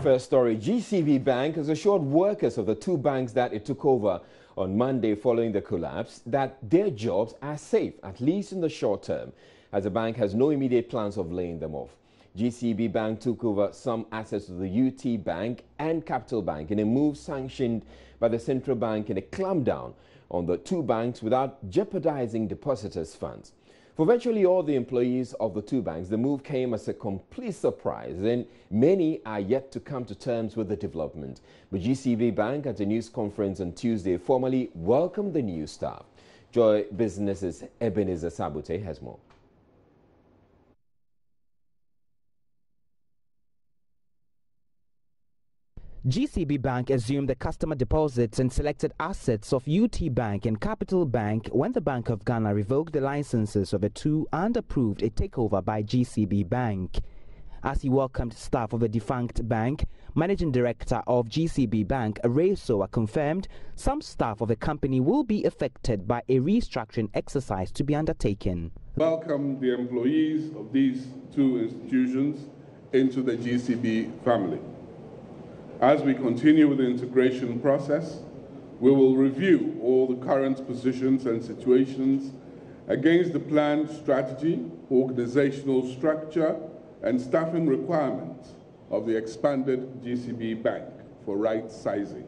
first story, GCB Bank has assured workers of the two banks that it took over on Monday following the collapse that their jobs are safe, at least in the short term, as the bank has no immediate plans of laying them off. GCB Bank took over some assets of the UT Bank and Capital Bank in a move sanctioned by the central bank in a clampdown on the two banks without jeopardizing depositors' funds. For virtually all the employees of the two banks, the move came as a complete surprise, and many are yet to come to terms with the development. But GCB Bank, at a news conference on Tuesday, formally welcomed the new staff. Joy Business's Ebenezer Sabute has more. GCB Bank assumed the customer deposits and selected assets of UT Bank and Capital Bank when the Bank of Ghana revoked the licenses of the two and approved a takeover by GCB Bank. As he welcomed staff of the defunct bank, Managing Director of GCB Bank, Ray Soa, confirmed some staff of the company will be affected by a restructuring exercise to be undertaken. Welcome the employees of these two institutions into the GCB family. As we continue with the integration process, we will review all the current positions and situations against the planned strategy, organizational structure, and staffing requirements of the expanded GCB Bank for right sizing.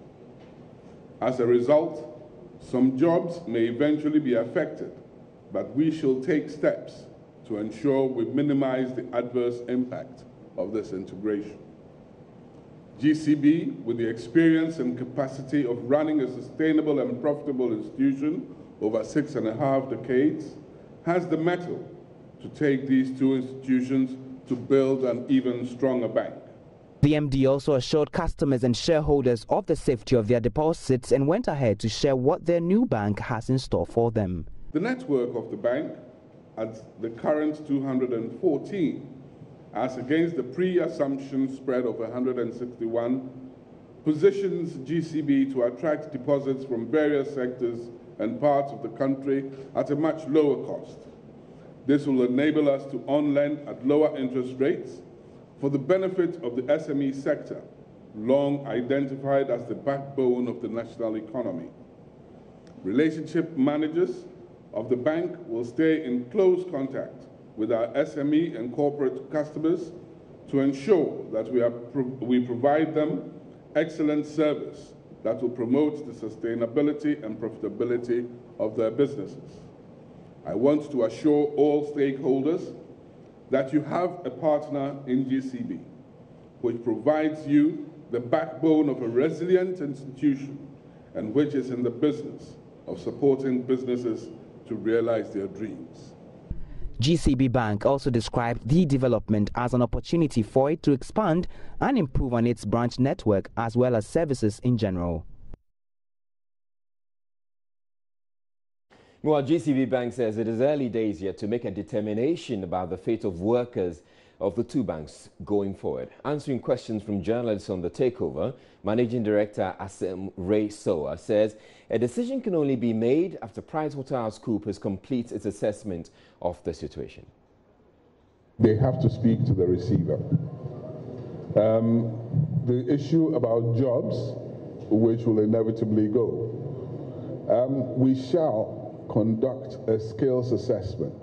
As a result, some jobs may eventually be affected, but we shall take steps to ensure we minimize the adverse impact of this integration. GCB, with the experience and capacity of running a sustainable and profitable institution over 6.5 decades, has the mettle to take these two institutions to build an even stronger bank. The MD also assured customers and shareholders of the safety of their deposits and went ahead to share what their new bank has in store for them. The network of the bank, at the current 214, as against the pre-assumption spread of 161, positions GCB to attract deposits from various sectors and parts of the country at a much lower cost. This will enable us to on-lend at lower interest rates for the benefit of the SME sector, long identified as the backbone of the national economy. Relationship managers of the bank will stay in close contact with our SME and corporate customers to ensure that we provide them excellent service that will promote the sustainability and profitability of their businesses. I want to assure all stakeholders that you have a partner in GCB, which provides you the backbone of a resilient institution and which is in the business of supporting businesses to realize their dreams. GCB Bank also described the development as an opportunity for it to expand and improve on its branch network as well as services in general. Well, GCB Bank says it is early days yet to make a determination about the fate of workers of the two banks going forward. Answering questions from journalists on the takeover, Managing Director Ray Soa says a decision can only be made after PricewaterhouseCoopers completes its assessment of the situation. They have to speak to the receiver. The issue about jobs, which will inevitably go, we shall conduct a skills assessment.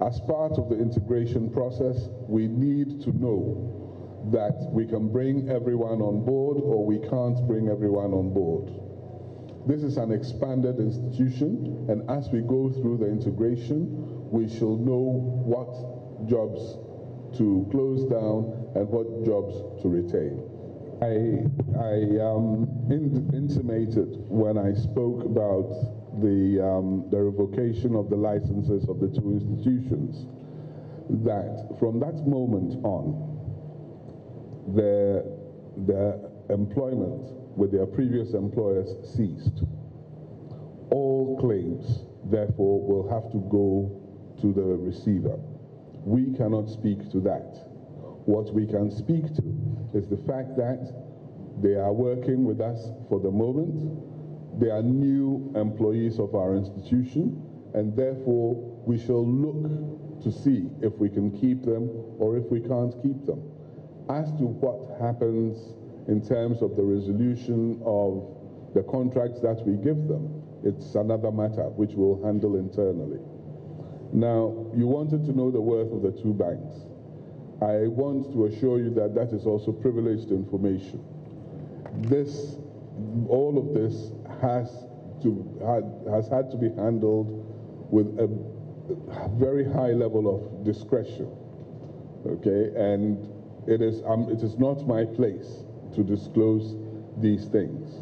As part of the integration process, we need to know that we can bring everyone on board or we can't bring everyone on board. This is an expanded institution, and as we go through the integration, we shall know what jobs to close down and what jobs to retain. I intimated when I spoke about the revocation of the licenses of the two institutions that from that moment on, the employment with their previous employers ceased. All claims, therefore, will have to go to the receiver. We cannot speak to that. What we can speak to is the fact that they are working with us for the moment. They are new employees of our institution, and therefore we shall look to see if we can keep them or if we can't keep them. As to what happens in terms of the resolution of the contracts that we give them, it's another matter which we'll handle internally. Now, you wanted to know the worth of the two banks. I want to assure you that that is also privileged information. All of this has had to be handled with a very high level of discretion, okay? And it is not my place to disclose these things.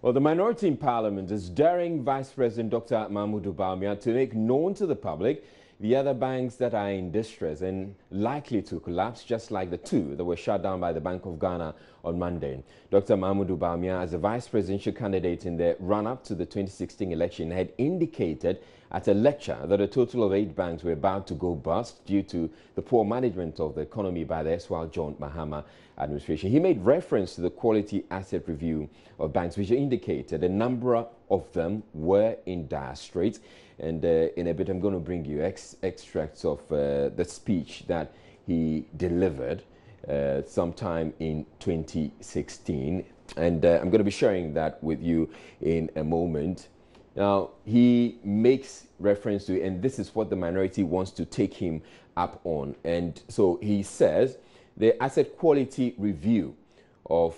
Well, the minority in Parliament is daring Vice President Dr. Mahmoud Bawumia to make known to the public the other banks that are in distress and likely to collapse, just like the two that were shut down by the Bank of Ghana on Monday. Dr. Mahmoud Bawumia, as a vice presidential candidate in the run-up to the 2016 election, had indicated at a lecture that a total of 8 banks were about to go bust due to the poor management of the economy by the erstwhile John Mahama administration. He made reference to the quality asset review of banks, which indicated a number of them were in dire straits. And in a bit, I'm going to bring you extracts of the speech that he delivered sometime in 2016. And I'm going to be sharing that with you in a moment. Now, he makes reference to, and this is what the minority wants to take him up on. And so he says the asset quality review of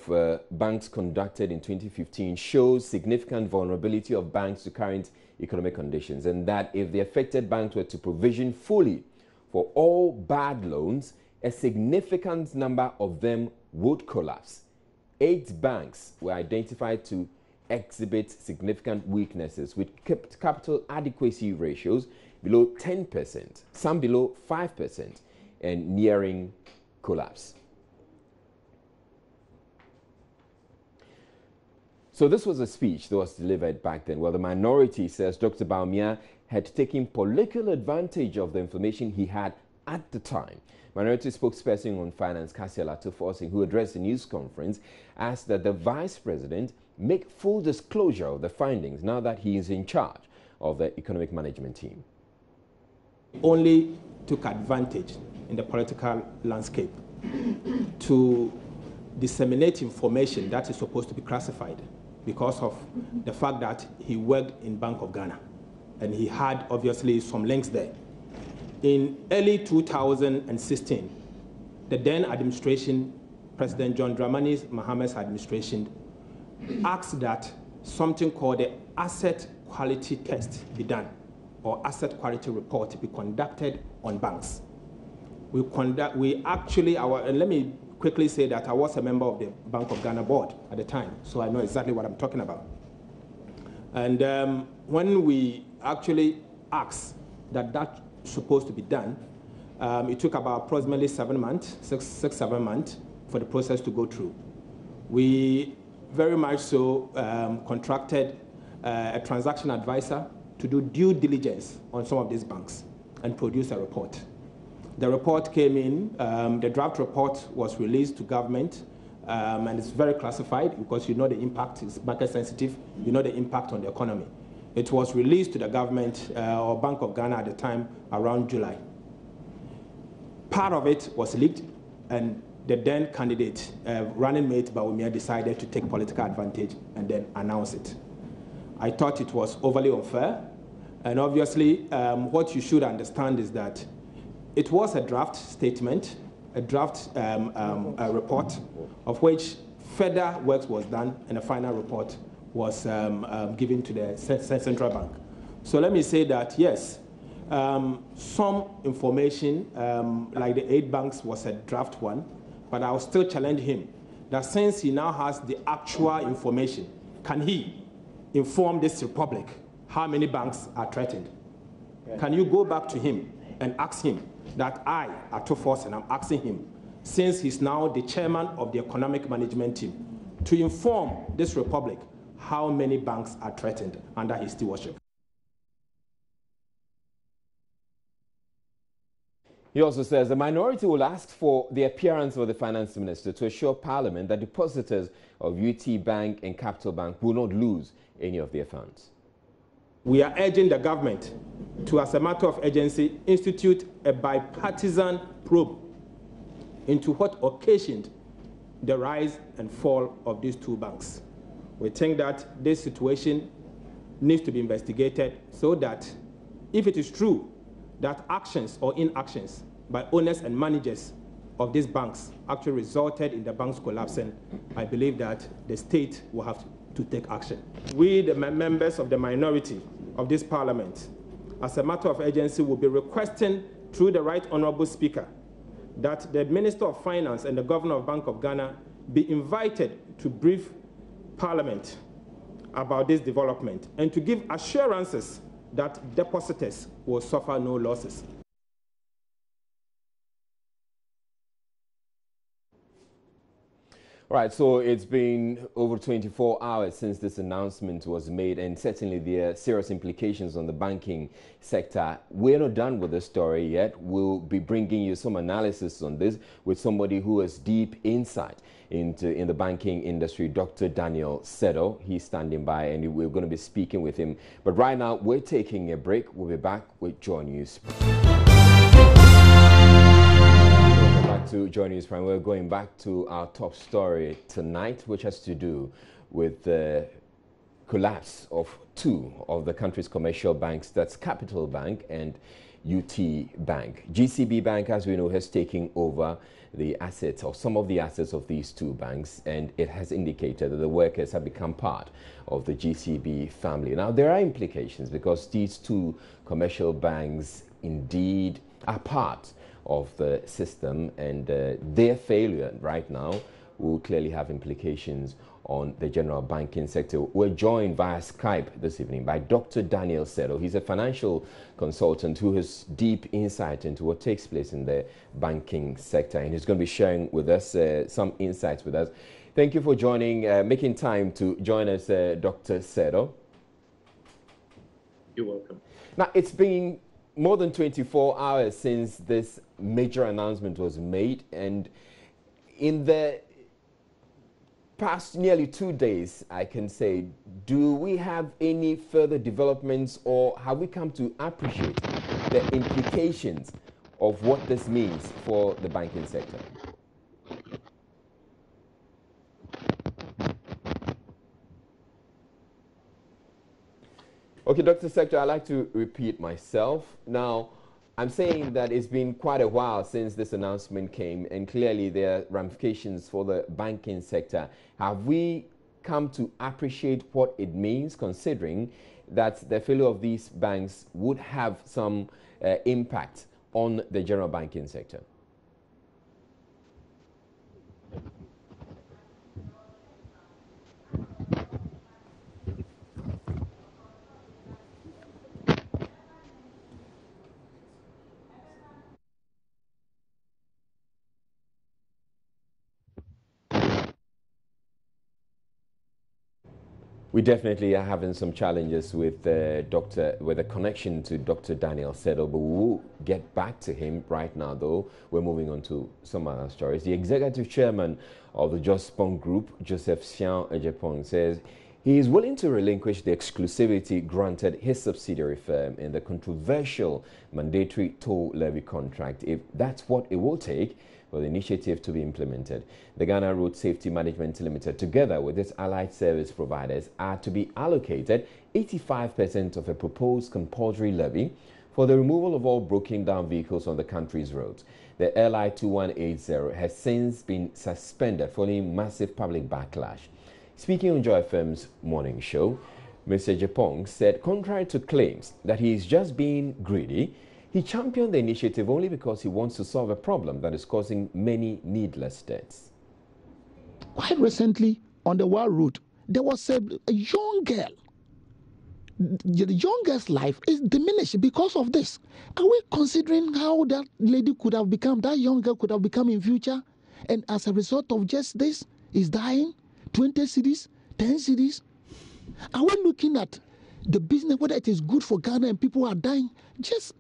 banks conducted in 2015 shows significant vulnerability of banks to current economic conditions, and that if the affected banks were to provision fully for all bad loans, a significant number of them would collapse. 8 banks were identified to exhibit significant weaknesses with capital adequacy ratios below 10%, some below 5%, and nearing collapse. So this was a speech that was delivered back then. Well, the minority says Dr. Bawumia had taken political advantage of the information he had at the time. Minority spokesperson on finance, Cassia Latoforsing, who addressed the news conference, asked that the vice president make full disclosure of the findings now that he is in charge of the economic management team. Only took advantage in the political landscape to disseminate information that is supposed to be classified because of the fact that he worked in Bank of Ghana and he had obviously some links there. In early 2016, the then administration, President John Dramani Mahama's administration, asked that something called the asset quality test be done, or asset quality report be conducted on banks. Let me quickly say that I was a member of the Bank of Ghana board at the time, so I know exactly what I'm talking about. And when we actually asked that that's supposed to be done, it took about approximately 7 months, 7 months for the process to go through. We very much so contracted a transaction advisor to do due diligence on some of these banks and produce a report. The report came in, the draft report was released to government, and it's very classified because you know the impact is market sensitive, you know the impact on the economy. It was released to the government or Bank of Ghana at the time around July. Part of it was leaked, and the then candidate, running mate Bawumia, decided to take political advantage and then announce it. I thought it was overly unfair, and obviously what you should understand is that it was a draft statement, a draft report, of which further works was done, and a final report was given to the central bank. So let me say that, yes, some information, like the 8 banks, was a draft one, but I'll still challenge him that since he now has the actual information, can he inform this republic how many banks are threatened? Can you go back to him and ask him that I, Atoforce, and I'm asking him, since he's now the chairman of the economic management team, to inform this republic how many banks are threatened under his stewardship? He also says the minority will ask for the appearance of the finance minister to assure Parliament that depositors of UT Bank and Capital Bank will not lose any of their funds. We are urging the government to, as a matter of urgency, institute a bipartisan probe into what occasioned the rise and fall of these two banks. We think that this situation needs to be investigated so that if it is true that actions or inactions by owners and managers of these banks actually resulted in the banks collapsing, I believe that the state will have to take action. We, the members of the minority of this parliament, as a matter of urgency, will be requesting through the Right Honourable Speaker that the Minister of Finance and the Governor of Bank of Ghana be invited to brief Parliament about this development and to give assurances that depositors will suffer no losses. All right, so it's been over 24 hours since this announcement was made, and certainly there are serious implications on the banking sector. We're not done with the story yet. We'll be bringing you some analysis on this with somebody who has deep insight in the banking industry, Dr. Daniel Sedo. He's standing by, and we're going to be speaking with him. But right now, we're taking a break. We'll be back with Joy News. To Joy News Prime, we're going back to our top story tonight, which has to do with the collapse of two of the country's commercial banks, that's Capital Bank and UT Bank. GCB Bank, as we know, has taken over the assets or some of the assets of these two banks, and it has indicated that the workers have become part of the GCB family. Now, there are implications because these two commercial banks indeed are part of the system, and their failure right now will clearly have implications on the general banking sector. We're joined via Skype this evening by Dr. Daniel Sedo. He's a financial consultant who has deep insight into what takes place in the banking sector, and he's going to be sharing with us some insights with us. Thank you for joining, making time to join us, Dr. Sedo. You're welcome. Now, it's been more than 24 hours since this major announcement was made, and in the past nearly 2 days, I can say, do we have any further developments, or have we come to appreciate the implications of what this means for the banking sector? Okay, Dr. Sector, I'd like to repeat myself. Now, I'm saying that it's been quite a while since this announcement came, and clearly there are ramifications for the banking sector. Have we come to appreciate what it means, considering that the failure of these banks would have some impact on the general banking sector? We definitely are having some challenges with with a connection to Dr. Daniel Sedo, but we'll get back to him right now, though. We're moving on to some other stories. The executive chairman of the Jospong Group, Joseph Sian Ejepong, says he is willing to relinquish the exclusivity granted his subsidiary firm in the controversial mandatory toll levy contract if that's what it will take for the initiative to be implemented. The Ghana Road Safety Management Limited, together with its allied service providers, are to be allocated 85% of a proposed compulsory levy for the removal of all broken down vehicles on the country's roads. The LI 2180 has since been suspended following massive public backlash. Speaking on Joy FM's morning show, Mr. Ejepong said, contrary to claims that he is just being greedy, he championed the initiative only because he wants to solve a problem that is causing many needless deaths. Quite recently, on the Wild Route, there was a young girl. The young girl's life is diminished because of this. Are we considering how that lady could have become, that young girl could have become in future? And as a result of just this, is dying? 20 cities, 10 cities? Are we looking at the business, whether it is good for Ghana and people are dying? Just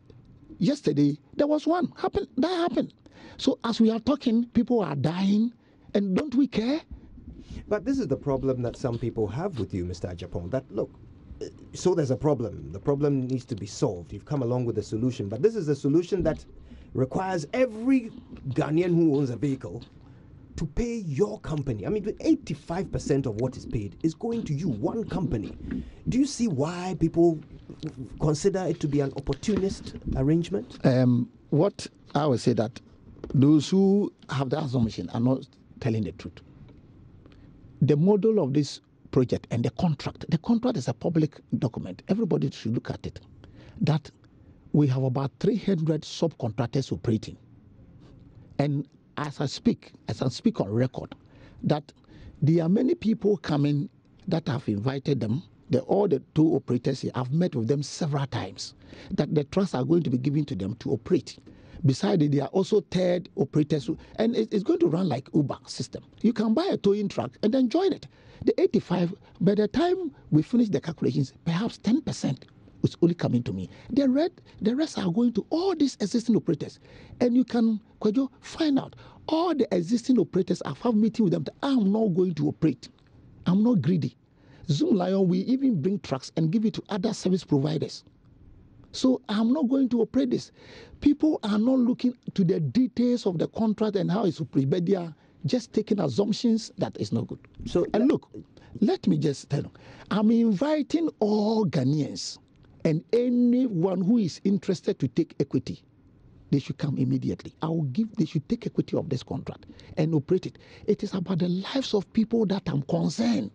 yesterday, there was one that happened. So as we are talking, people are dying, and don't we care? But this is the problem that some people have with you, Mr. Ejepong, that look, so there's a problem. The problem needs to be solved. You've come along with a solution, but this is a solution that requires every Ghanaian who owns a vehicle to pay your company. I mean, 85% of what is paid is going to you, one company. Do you see why people consider it to be an opportunist arrangement? What I would say that those who have the assumption are not telling the truth. The model of this project and the contract is a public document. Everybody should look at it. That we have about 300 subcontractors operating. And as I speak on record, that there are many people coming that have invited them. All the two operators here, I've met with them several times, that the trusts are going to be given to them to operate. Besides, there are also third operators, and it's going to run like Uber system. You can buy a towing truck and then join it. The 85, by the time we finish the calculations, perhaps 10% is only coming to me. The rest are going to all these existing operators. And you can, Kwadwo, find out all the existing operators. I've had meeting with them that I'm not going to operate. I'm not greedy. Zoom Lion, we even bring trucks and give it to other service providers. So I'm not going to operate this. People are not looking to the details of the contract and how it's operated, but they are just taking assumptions that is not good. So, and look, let me just tell you, I'm inviting all Ghanaians and anyone who is interested to take equity. They should come immediately. They should take equity of this contract and operate it. It is about the lives of people that I'm concerned.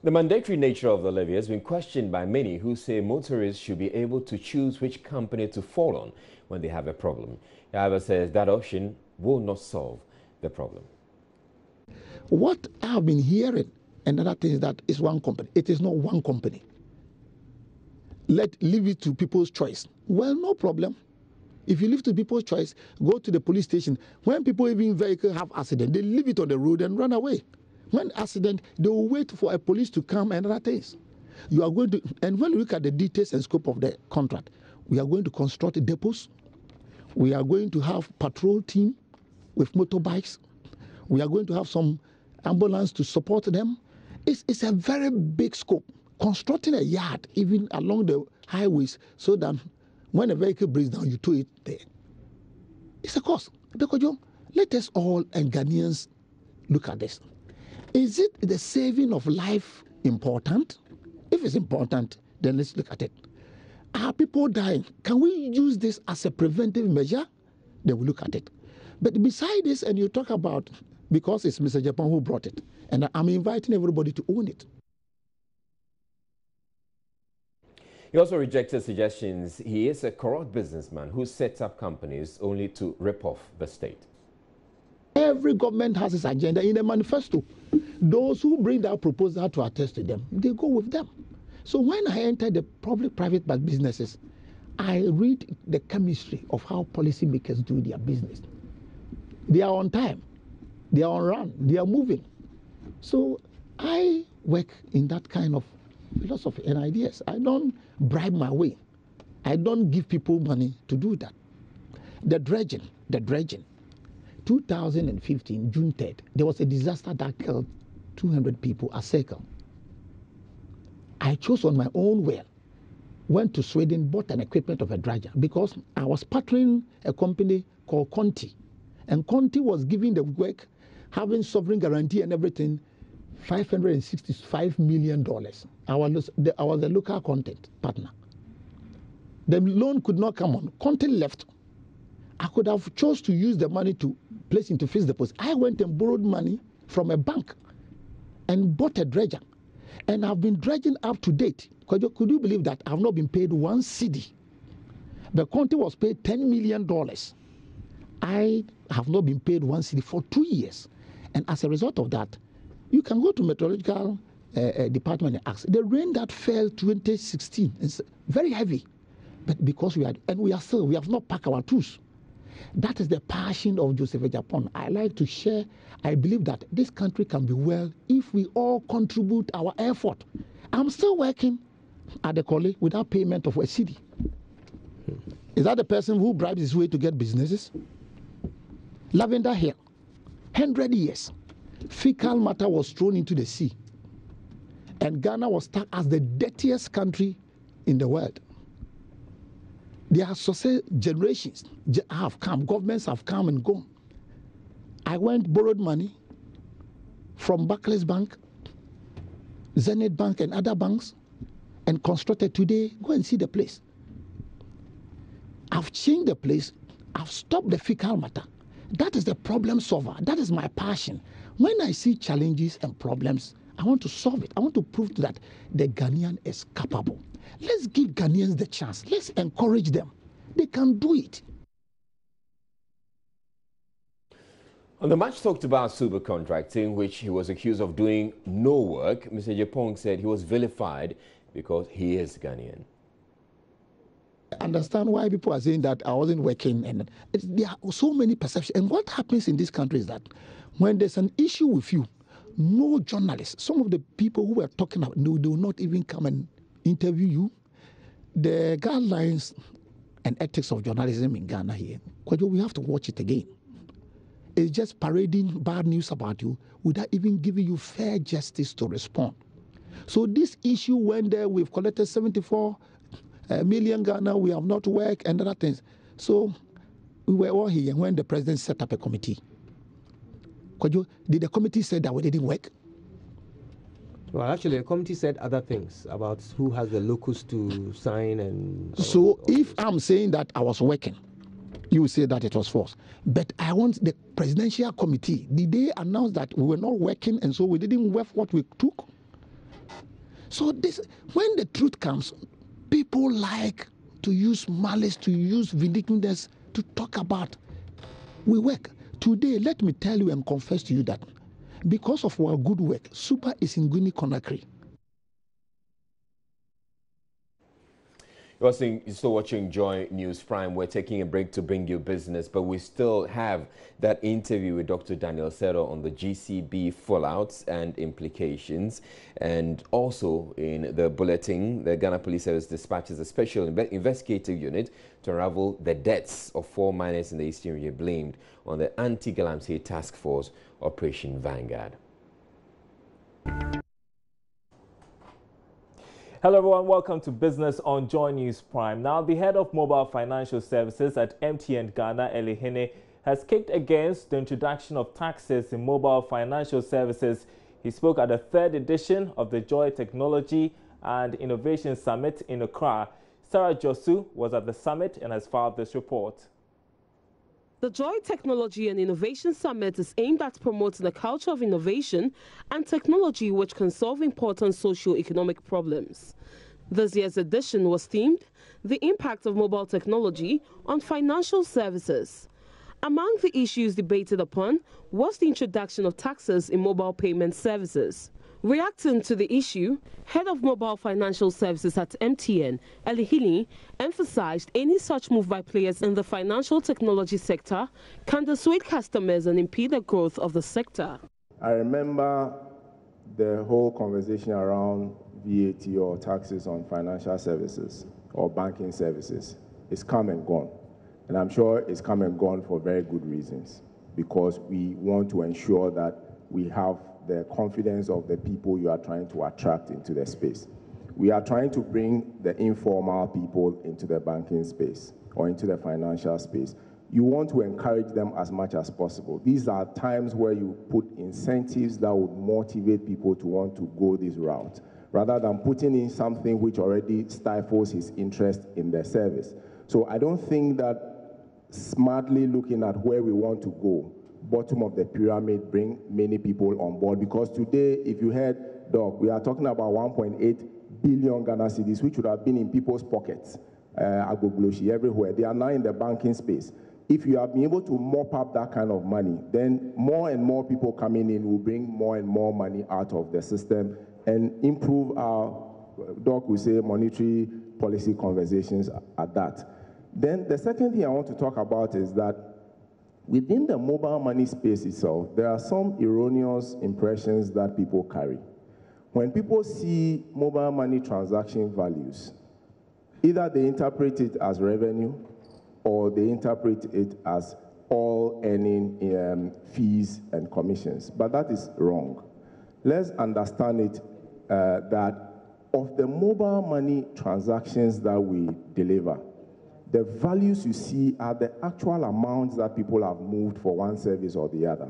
The mandatory nature of the levy has been questioned by many who say motorists should be able to choose which company to fall on when they have a problem. He, however, says that option will not solve the problem. What I've been hearing, another thing is that it's one company. It is not one company. Leave it to people's choice. Well, no problem. If you leave to people's choice, go to the police station. When people even vehicle have accident, they leave it on the road and run away. When accident, they will wait for a police to come and other things. You are going to, and when you look at the details and scope of the contract, we are going to construct depots. We are going to have patrol team with motorbikes. We are going to have some ambulance to support them. It's a very big scope. Constructing a yard even along the highways so that when a vehicle breaks down, you tow it there. It's a cost. Because let us all and Ghanaians look at this. Is it the saving of life important? If it's important, then let's look at it. Are people dying? Can we use this as a preventive measure? Then we look at it. But beside this, and you talk about, because it's Mr. Japan who brought it, and I'm inviting everybody to own it. He also rejected suggestions he is a corrupt businessman who sets up companies only to rip off the state. Every government has its agenda in a manifesto. Those who bring that proposal to attest to them, they go with them. So when I enter the public-private businesses, I read the chemistry of how policymakers do their business. They are on time. They are on run. They are moving. So I work in that kind of philosophy and ideas. I don't bribe my way. I don't give people money to do that. The dredging. 2015, June 3rd, there was a disaster that killed 200 people at Circle. I chose on my own will, went to Sweden, bought an equipment of a dredger because I was partnering a company called Conti. And Conti was giving the work, having sovereign guarantee and everything, $565 million. I was the local content partner. The loan could not come on. Conti left. I could have chose to use the money to place into fixed deposit. I went and borrowed money from a bank and bought a dredger. And I've been dredging up to date. Could you believe that I've not been paid one cedi? The Conti was paid $10 million. I have not been paid one cedi for 2 years. And as a result of that, you can go to meteorological department and ask. The rain that fell 2016 is very heavy. But because we have not packed our tools. That is the passion of Joseph Japan. I like to share. I believe that this country can be well if we all contribute our effort. I'm still working at the college without payment of a cedi. Is that the person who bribes his way to get businesses? Lavender Hill, 100 years. Fecal matter was thrown into the sea. And Ghana was tagged as the dirtiest country in the world. There are generations have come, governments have come and gone. I borrowed money from Barclays Bank, Zenith Bank, and other banks, and constructed today. Go and see the place. I've changed the place. I've stopped the fecal matter. That is the problem solver. That is my passion. When I see challenges and problems, I want to solve it. I want to prove that the Ghanaian is capable. Let's give Ghanaians the chance. Let's encourage them. They can do it. On the much talked about super contracting, which he was accused of doing no work, Mr. Yepong said he was vilified because he is Ghanaian. I understand why people are saying that I wasn't working, and there are so many perceptions. And what happens in this country is that when there's an issue with you, no journalists, some of the people who were talking about, no, they will not even come and interview you. The guidelines and ethics of journalism in Ghana here, we have to watch it again. It's just parading bad news about you without even giving you fair justice to respond. So this issue went there, we've collected 74 million Ghana, we have not worked and other things. So we were all here when the president set up a committee. Did the committee say that we didn't work? Well, actually, the committee said other things about who has the locus to sign and... So if I'm saying that I was working, you will say that it was false. But I want the presidential committee, did they announce that we were not working and so we didn't work what we took? So this, when the truth comes, people like to use malice, to use vindictiveness, to talk about we work. Today, let me tell you and confess to you that because of our good work, Super is in Guinea-Conakry. You're still watching Joy News Prime. We're taking a break to bring you business, but we still have that interview with Dr. Daniel Seto on the GCB fallouts and implications. And also in the bulletin, the Ghana Police Service dispatches a special investigative unit to unravel the deaths of 4 miners in the Eastern region blamed on the Anti-Galamsey Task Force Operation Vanguard. Hello everyone, welcome to Business on Joy News Prime. Now, the head of mobile financial services at MTN Ghana, Elihene, has kicked against the introduction of taxes in mobile financial services. He spoke at the 3rd edition of the Joy Technology and Innovation Summit in Accra. Sarah Josu was at the summit and has filed this report. The Joy Technology and Innovation Summit is aimed at promoting a culture of innovation and technology which can solve important socio-economic problems. This year's edition was themed The Impact of Mobile Technology on Financial Services. Among the issues debated upon was the introduction of taxes in mobile payment services. Reacting to the issue, head of mobile financial services at MTN, Elihene, emphasized any such move by players in the financial technology sector can dissuade customers and impede the growth of the sector. I remember the whole conversation around VAT or taxes on financial services or banking services. It's come and gone. And I'm sure it's come and gone for very good reasons, because we want to ensure that we have the confidence of the people you are trying to attract into the space. We are trying to bring the informal people into the banking space or into the financial space. You want to encourage them as much as possible. These are times where you put incentives that would motivate people to want to go this route, rather than putting in something which already stifles his interest in the service. So I don't think that smartly looking at where we want to go, bottom of the pyramid, bring many people on board, because today, if you heard Doc, we are talking about 1.8 billion Ghana cedis, which would have been in people's pockets, agbogloshi everywhere. They are now in the banking space. If you have been able to mop up that kind of money, then more and more people coming in will bring more and more money out of the system and improve our, Doc will say, monetary policy conversations at that. Then the second thing I want to talk about is that within the mobile money space itself, there are some erroneous impressions that people carry. When people see mobile money transaction values, either they interpret it as revenue or they interpret it as all earning fees and commissions. But that is wrong. Let's understand it that of the mobile money transactions that we deliver, the values you see are the actual amounts that people have moved for one service or the other.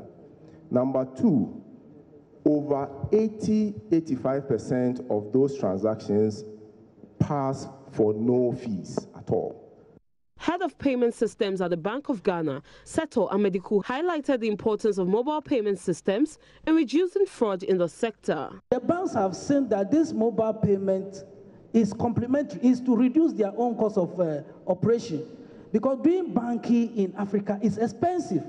Number two, over 85% of those transactions pass for no fees at all. Head of Payment Systems at the Bank of Ghana, Seto Amediku, highlighted the importance of mobile payment systems in reducing fraud in the sector. The banks have seen that this mobile payment is complementary, is to reduce their own cost of operation, because doing banking in Africa is expensive.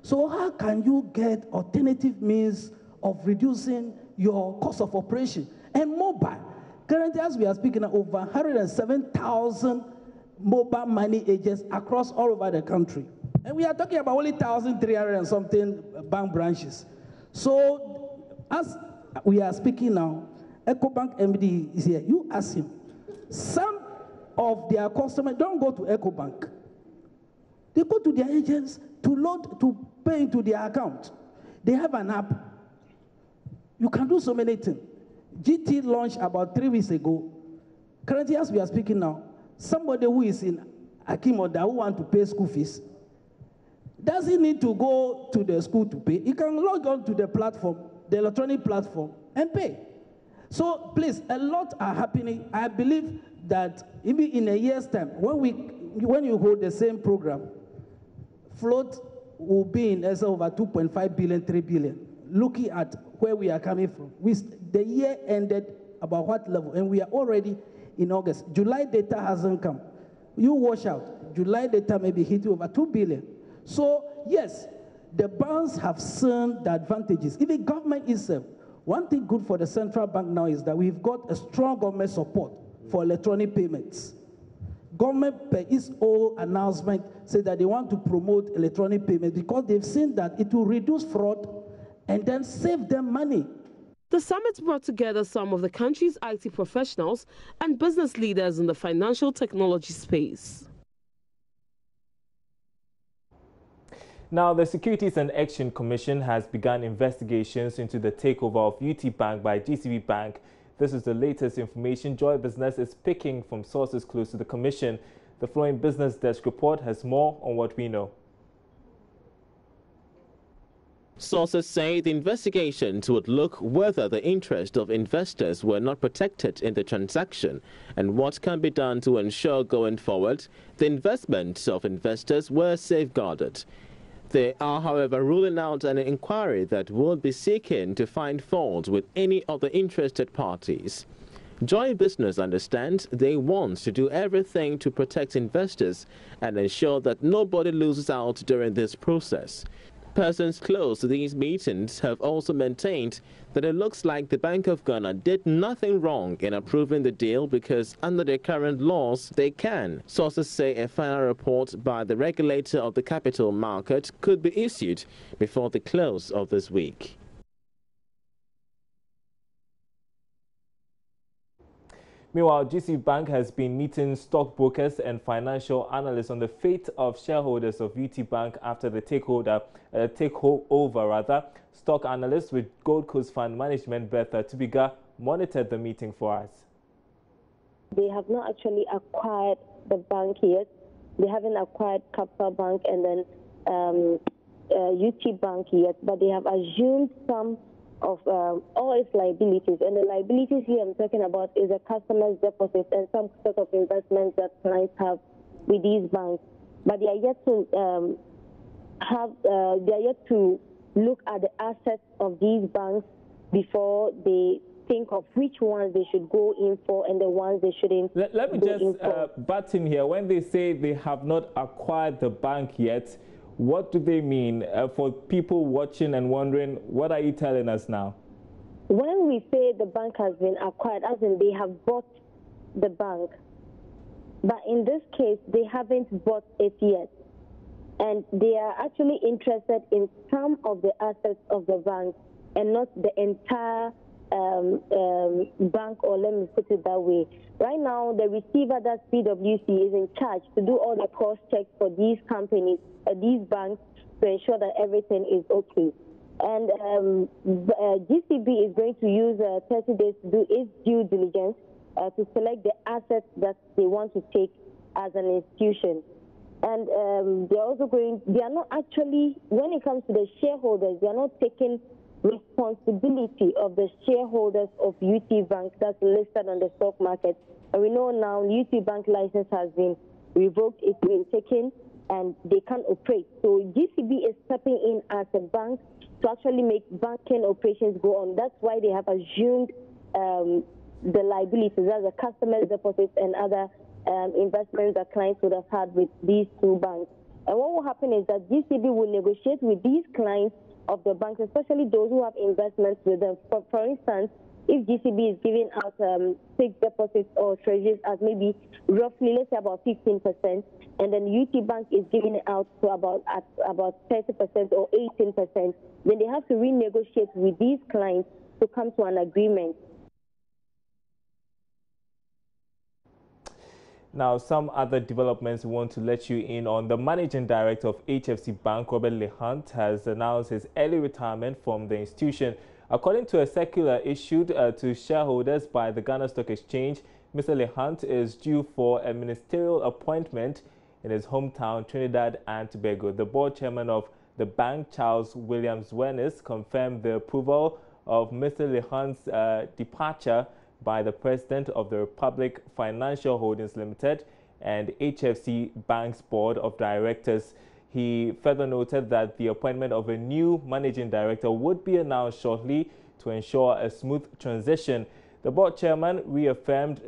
So how can you get alternative means of reducing your cost of operation? And mobile, currently as we are speaking, over 107,000 mobile money agents across all over the country. And we are talking about only 1,300 and something bank branches. So as we are speaking now, EcoBank MD is here. You ask him. Some of their customers don't go to EcoBank. They go to their agents to pay into their account. They have an app. You can do so many things. GT launched about 3 weeks ago. Currently, as we are speaking now, somebody who is in Akimoda who wants to pay school fees doesn't need to go to the school to pay. He can log on to the platform, the electronic platform, and pay. So please, a lot are happening. I believe that even in a year's time, when you hold the same program, float will be in excess over 2.5 billion, 3 billion. Looking at where we are coming from, the year ended about what level, and we are already in August. July data hasn't come. You watch out. July data may be hitting over 2 billion. So yes, the banks have seen the advantages. Even government itself. One thing good for the central bank now is that we've got a strong government support for electronic payments. Government, per its own announcement, said that they want to promote electronic payments because they've seen that it will reduce fraud and then save them money. The summit brought together some of the country's IT professionals and business leaders in the financial technology space. Now, the Securities and Exchange Commission has begun investigations into the takeover of UT Bank by GCB Bank. This is the latest information Joy Business is picking from sources close to the Commission. The following Business Desk report has more on what we know. Sources say the investigations would look whether the interests of investors were not protected in the transaction and what can be done to ensure going forward the investments of investors were safeguarded. They are, however, ruling out an inquiry that would be seeking to find fault with any of the interested parties. Joy Business understands they want to do everything to protect investors and ensure that nobody loses out during this process. Persons close to these meetings have also maintained that it looks like the Bank of Ghana did nothing wrong in approving the deal because under the current laws they can. Sources say a final report by the regulator of the capital market could be issued before the close of this week. Meanwhile, GC Bank has been meeting stockbrokers and financial analysts on the fate of shareholders of UT Bank after the takeover. Stock analyst with Gold Coast Fund Management, Bertha Tubiga, monitored the meeting for us. They have not actually acquired the bank yet. They haven't acquired Capital Bank and then UT Bank yet, but they have assumed some of all its liabilities. And the liabilities here I'm talking about is the customer's deposits and some sort of investments that clients have with these banks. But they are yet to they are yet to look at the assets of these banks before they think of which ones they should go in for and the ones they shouldn't. Let me just butt in here. When they say they have not acquired the bank yet, what do they mean? For people watching and wondering, what are you telling us now? When we say the bank has been acquired, as in they have bought the bank, but in this case, they haven't bought it yet. And they are actually interested in some of the assets of the bank and not the entire bank, or let me put it that way. Right now, the receiver, that's PwC, is in charge to do all the cross checks for these companies, these banks, to ensure that everything is okay. And GCB is going to use 30 days to do its due diligence to select the assets that they want to take as an institution. And they are not actually, when it comes to the shareholders, they are not taking responsibility of the shareholders of UT Bank that's listed on the stock market. And we know now UT Bank license has been revoked, it's been taken, and they can't operate. So GCB is stepping in as a bank to actually make banking operations go on. That's why they have assumed the liabilities, as the customer deposits and other investments that clients would have had with these two banks. And what will happen is that GCB will negotiate with these clients of the banks, especially those who have investments with them. For instance, if GCB is giving out fixed deposits or treasuries as maybe roughly, let's say about 15%, and then UT Bank is giving it out to about 30% or 18%, then they have to renegotiate with these clients to come to an agreement. Now, some other developments we want to let you in on. The managing director of HFC Bank, Robert Lehant, has announced his early retirement from the institution. According to a circular issued to shareholders by the Ghana Stock Exchange, Mr. Lehant is due for a ministerial appointment in his hometown, Trinidad and Tobago. The board chairman of the bank, Charles Williams Wennis, confirmed the approval of Mr. Lehant's departure by the President of the Republic Financial Holdings Limited and HFC Bank's Board of Directors. He further noted that the appointment of a new managing director would be announced shortly to ensure a smooth transition. The board chairman reaffirmed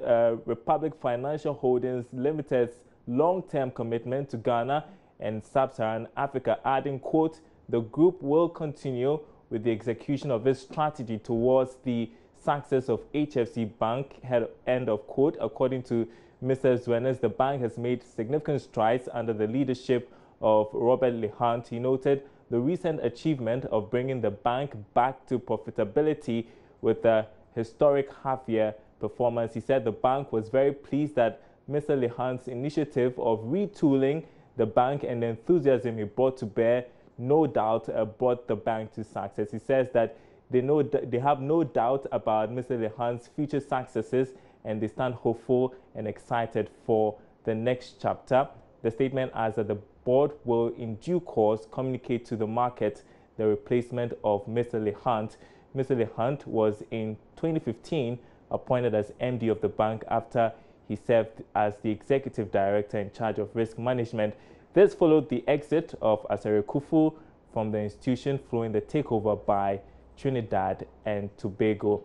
Republic Financial Holdings Limited's long-term commitment to Ghana and Sub-Saharan Africa, adding, quote, "The group will continue with the execution of its strategy towards the success of HFC Bank," end of quote. According to Mr. Zwenes, the bank has made significant strides under the leadership of Robert Lehant. He noted the recent achievement of bringing the bank back to profitability with a historic half-year performance. He said the bank was very pleased that Mr. Lehant's initiative of retooling the bank and the enthusiasm he brought to bear no doubt brought the bank to success. He says that they have no doubt about Mr. Lehant's future successes and they stand hopeful and excited for the next chapter. The statement adds that the board will in due course communicate to the market the replacement of Mr. Lehant. Mr. Lehant was in 2015 appointed as MD of the bank after he served as the executive director in charge of risk management. This followed the exit of Asare Kufu from the institution following the takeover by Trinidad and Tobago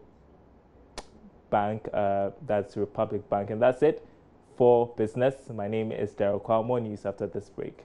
Bank, that's Republic Bank. And that's it for business. My name is Daryl Kwao. More news after this break.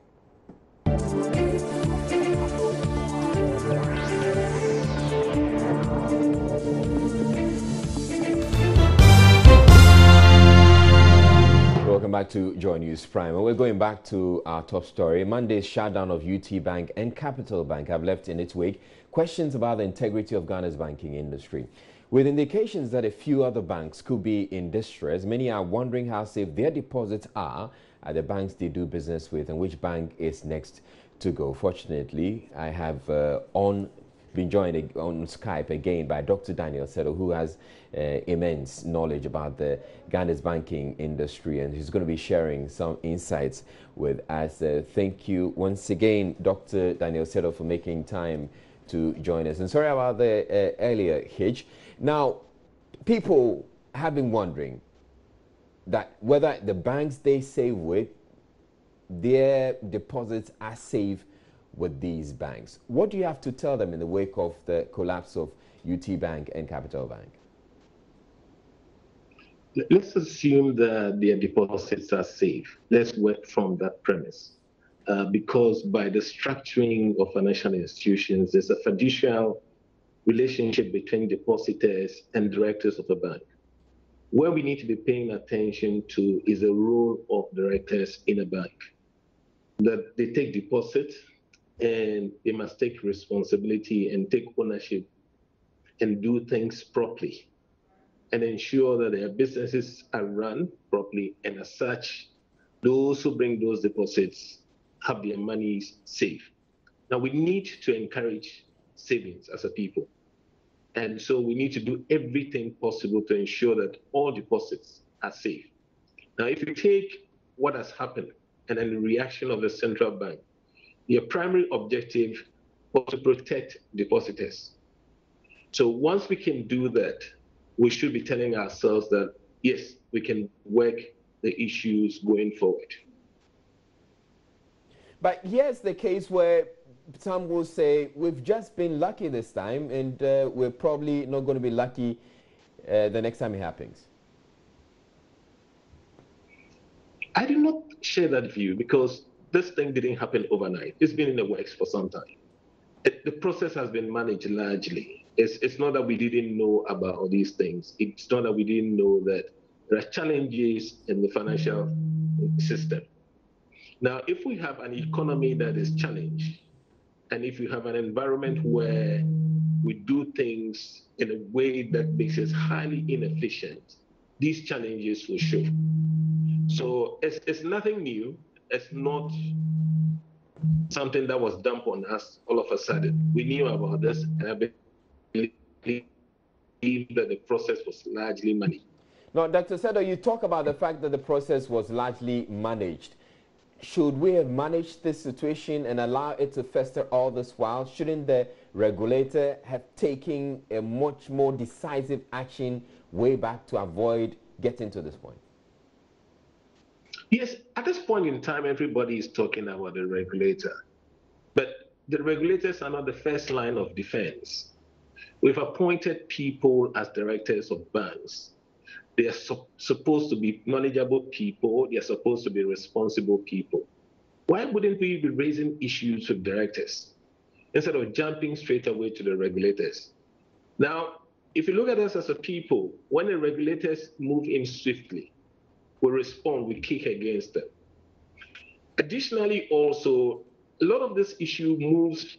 Welcome back to Joy News Prime. And we're going back to our top story. Monday's shutdown of UT Bank and Capital Bank have left in its wake questions about the integrity of Ghana's banking industry. With indications that a few other banks could be in distress, many are wondering how safe their deposits are at the banks they do business with and which bank is next to go. Fortunately, I have been joined on Skype again by Dr. Daniel Settle, who has immense knowledge about the Ghana's banking industry, and he's going to be sharing some insights with us. Thank you once again, Dr. Daniel Settle, for making time to join us. And sorry about the earlier hitch. Now, people have been wondering that whether the banks they save with, their deposits are safe with these banks. What do you have to tell them in the wake of the collapse of UT Bank and Capital Bank? Let's assume that their deposits are safe. Let's work from that premise. Because by the structuring of financial institutions, there's a fiducial relationship between depositors and directors of a bank. Where we need to be paying attention to is the role of directors in a bank. That they take deposits and they must take responsibility and take ownership and do things properly and ensure that their businesses are run properly, and as such, those who bring those deposits have their money safe. Now, we need to encourage savings as a people. And so we need to do everything possible to ensure that all deposits are safe. Now, if you take what has happened and then the reaction of the central bank, their primary objective was to protect depositors. So once we can do that, we should be telling ourselves that, yes, we can work the issues going forward. But here's the case where some will say, we've just been lucky this time, and we're probably not going to be lucky the next time it happens. I do not share that view because this thing didn't happen overnight. It's been in the works for some time. The process has been managed largely. It's not that we didn't know about all these things. It's not that we didn't know that there are challenges in the financial system. Now, if we have an economy that is challenged, and if you have an environment where we do things in a way that makes us highly inefficient, these challenges will show. So it's nothing new. It's not something that was dumped on us all of a sudden. We knew about this, and I believe that the process was largely managed. Now, Dr. Sedo, you talk about the fact that the process was largely managed. Should we have managed this situation and allow it to fester all this while? Shouldn't the regulator have taken a much more decisive action way back to avoid getting to this point? Yes, at this point in time, everybody is talking about the regulator. But the regulators are not the first line of defense. We've appointed people as directors of banks. They are supposed to be knowledgeable people. They are supposed to be responsible people. Why wouldn't we be raising issues with directors instead of jumping straight away to the regulators? Now, if you look at us as a people, when the regulators move in swiftly, we respond, we kick against them. Additionally, also, a lot of this issue moves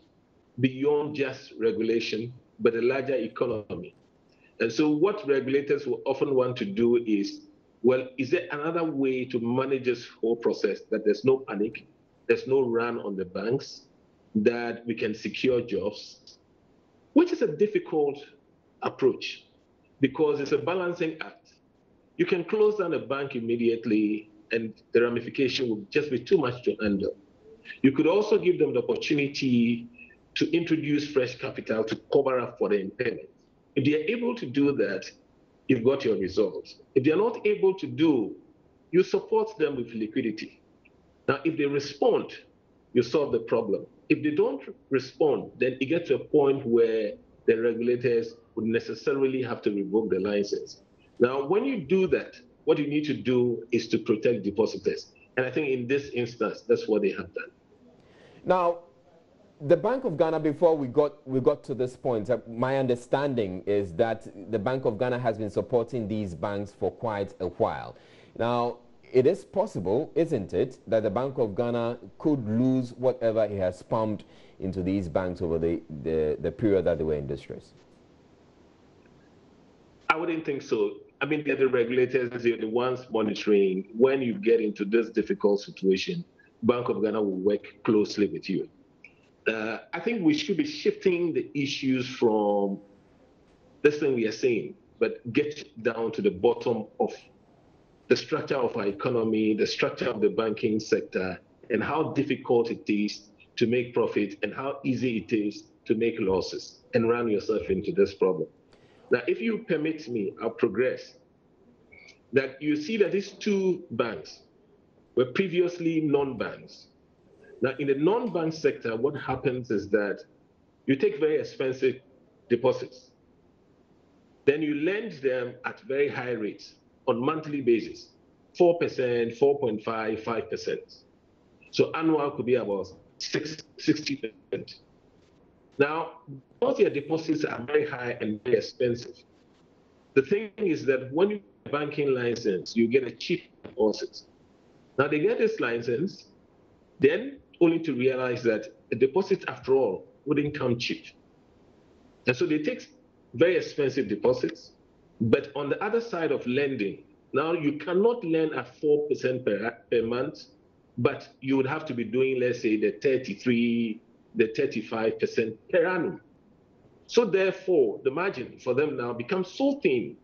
beyond just regulation, but a larger economy. And so what regulators will often want to do is, well, is there another way to manage this whole process that there's no panic, there's no run on the banks, that we can secure jobs, which is a difficult approach because it's a balancing act. You can close down a bank immediately and the ramification would just be too much to handle. You could also give them the opportunity to introduce fresh capital to cover up for the impairment. If they are able to do that, you've got your results. If they are not able to do, you support them with liquidity. Now, if they respond, you solve the problem. If they don't respond, then it gets to a point where the regulators would necessarily have to revoke the license. Now, when you do that, what you need to do is to protect depositors. And I think in this instance, that's what they have done. Now, the Bank of Ghana, before we got to this point, my understanding is that the Bank of Ghana has been supporting these banks for quite a while. Now, it is possible, isn't it, that the Bank of Ghana could lose whatever it has pumped into these banks over the period that they were in distress? I wouldn't think so. I mean, they're the regulators, they're the ones monitoring. When you get into this difficult situation, Bank of Ghana will work closely with you. I think we should be shifting the issues from this thing we are saying, but get down to the bottom of the structure of our economy, the structure of the banking sector, and how difficult it is to make profit and how easy it is to make losses and run yourself into this problem. Now, if you permit me, I'll progress. That you see that these two banks were previously non-banks. Now, in the non-bank sector, what happens is that you take very expensive deposits. Then you lend them at very high rates on monthly basis, 4%, 4.5%, 5%. So annual could be about 60%. Now, because your deposits are very high and very expensive, the thing is that when you get a banking license, you get a cheap deposit. Now, they get this license, then only to realize that a deposit, after all, wouldn't come cheap. And so they take very expensive deposits. But on the other side of lending, now you cannot lend at 4% per month, but you would have to be doing, let's say, the 33, the 35% per annum. So therefore, the margin for them now becomes so thin.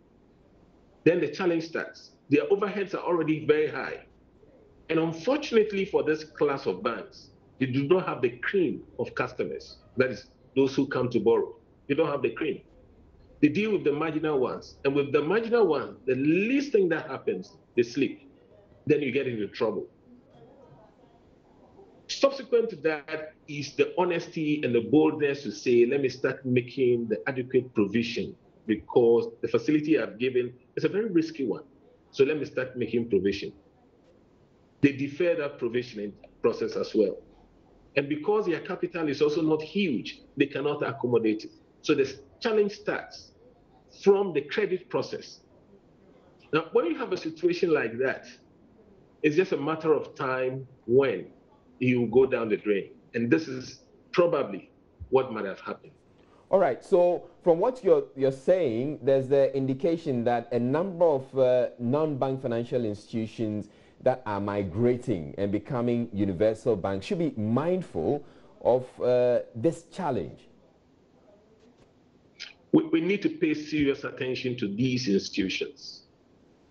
Then the challenge starts. Their overheads are already very high. And unfortunately for this class of banks, they do not have the cream of customers. That is, those who come to borrow. They don't have the cream. They deal with the marginal ones. And with the marginal ones, the least thing that happens, they sleep. Then you get into trouble. Subsequent to that is the honesty and the boldness to say, let me start making the adequate provision because the facility I've given is a very risky one. So let me start making provision. They defer that provisioning process as well. And because their capital is also not huge, they cannot accommodate it. So the challenge starts from the credit process. Now, when you have a situation like that, it's just a matter of time when you go down the drain. And this is probably what might have happened. All right, so from what you're saying, there's the indication that a number of non-bank financial institutions that are migrating and becoming universal banks should be mindful of this challenge. We need to pay serious attention to these institutions.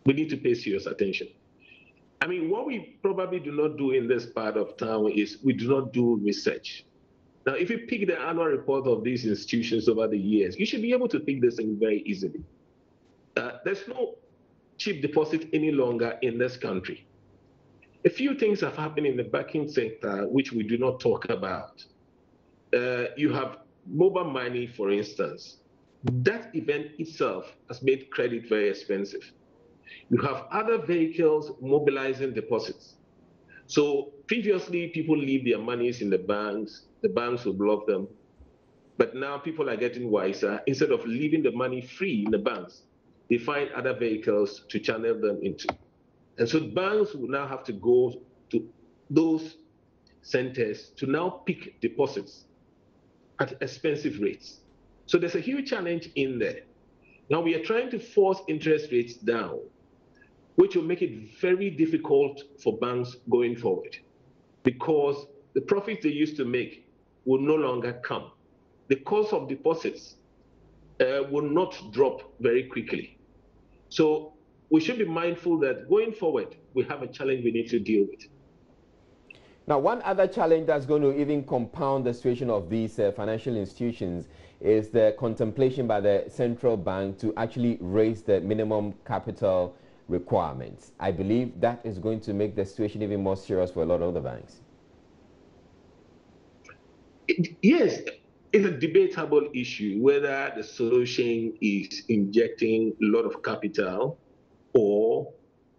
We need to pay serious attention. I mean, what we probably do not do in this part of town is we do not do research. Now, if you pick the annual report of these institutions over the years, you should be able to pick this thing very easily. There's no cheap deposit any longer in this country. A few things have happened in the banking sector which we do not talk about. You have mobile money, for instance. That event itself has made credit very expensive. You have other vehicles mobilizing deposits. So previously, people leave their monies in the banks will block them. But now people are getting wiser. Instead of leaving the money free in the banks, they find other vehicles to channel them into. And so banks will now have to go to those centers to now pick deposits at expensive rates. So there's a huge challenge in there. Now we are trying to force interest rates down, which will make it very difficult for banks going forward because the profits they used to make will no longer come. The cost of deposits will not drop very quickly. So we should be mindful that going forward, we have a challenge we need to deal with. Now, one other challenge that's going to even compound the situation of these financial institutions is the contemplation by the central bank to actually raise the minimum capital requirements. I believe that is going to make the situation even more serious for a lot of the banks. Yes, it's a debatable issue whether the solution is injecting a lot of capital or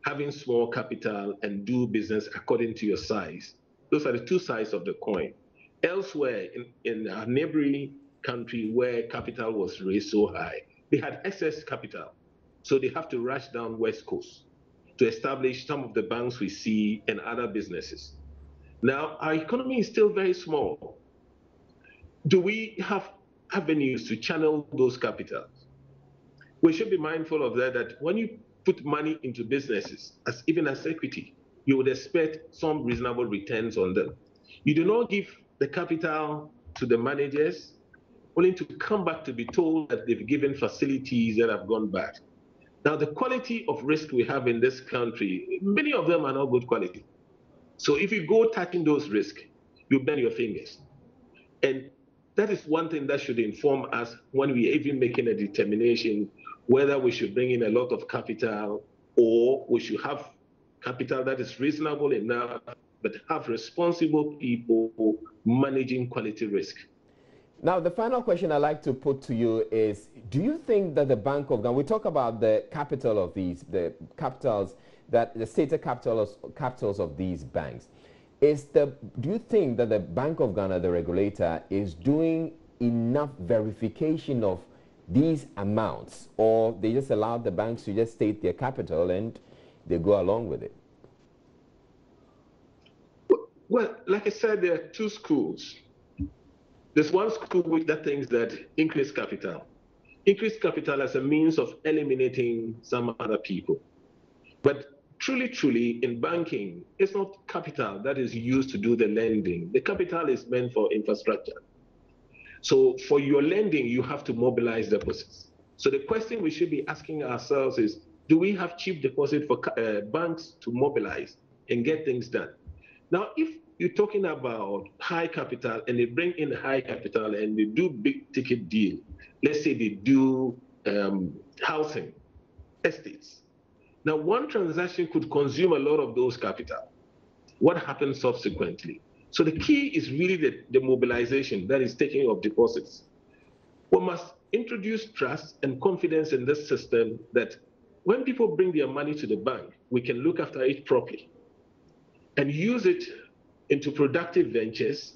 having small capital and do business according to your size. Those are the two sides of the coin. Elsewhere in our neighboring country where capital was raised so high, they had excess capital. So they have to rush down West Coast to establish some of the banks we see and other businesses. Now, our economy is still very small. Do we have avenues to channel those capitals? We should be mindful of that when you put money into businesses, even as equity, you would expect some reasonable returns on them. You do not give the capital to the managers only to come back to be told that they've given facilities that have gone bad. Now, the quality of risk we have in this country, many of them are not good quality. So if you go touching those risks, you burn your fingers. And that is one thing that should inform us when we are even making a determination whether we should bring in a lot of capital or we should have capital that is reasonable enough, but have responsible people managing quality risk. Now, the final question I'd like to put to you is, do you think that the Bank of Ghana, we talk about the capital of these, the capitals, that the stated capitals of these banks, do you think that the Bank of Ghana, the regulator, is doing enough verification of these amounts, or they just allow the banks to just state their capital and they go along with it? Well, like I said, there are two schools. There's one school that thinks that increased capital as a means of eliminating some other people. But truly, in banking, it's not capital that is used to do the lending. The capital is meant for infrastructure. So for your lending, you have to mobilize deposits. So the question we should be asking ourselves is, do we have cheap deposit for banks to mobilize and get things done? Now, if you're talking about high capital and they bring in high capital and they do big ticket deal, let's say they do housing, estates. Now, one transaction could consume a lot of those capital. What happens subsequently? So the key is really the mobilization, that is taking of deposits. We must introduce trust and confidence in this system that when people bring their money to the bank, we can look after it properly and use it into productive ventures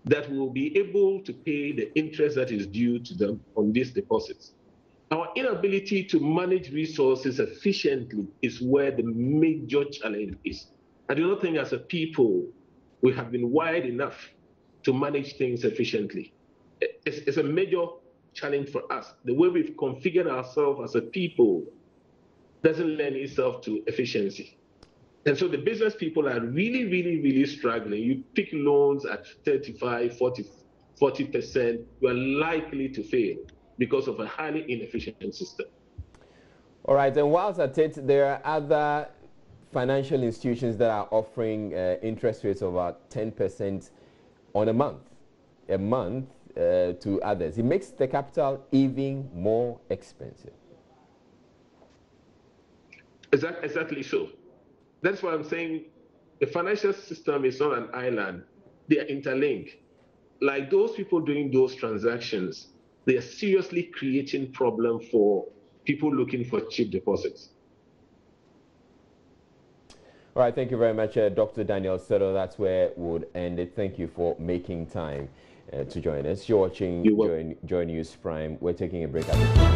that will be able to pay the interest that is due to them on these deposits. Our inability to manage resources efficiently is where the major challenge is. I do not think as a people, we have been wired enough to manage things efficiently. It's a major challenge for us. The way we've configured ourselves as a people doesn't lend itself to efficiency. And so the business people are really, really, really struggling. You pick loans at 35, 40%, you are likely to fail because of a highly inefficient system. All right, and whilst at it, there are other financial institutions that are offering interest rates of about 10% on a month to others. It makes the capital even more expensive. Exactly so. That's why I'm saying the financial system is not an island. They are interlinked. Like those people doing those transactions, they are seriously creating problem for people looking for cheap deposits. All right, thank you very much, Dr. Daniel Settle. That's where we would end it. Thank you for making time to join us. You're watching Joy News Prime. We're taking a break at this time.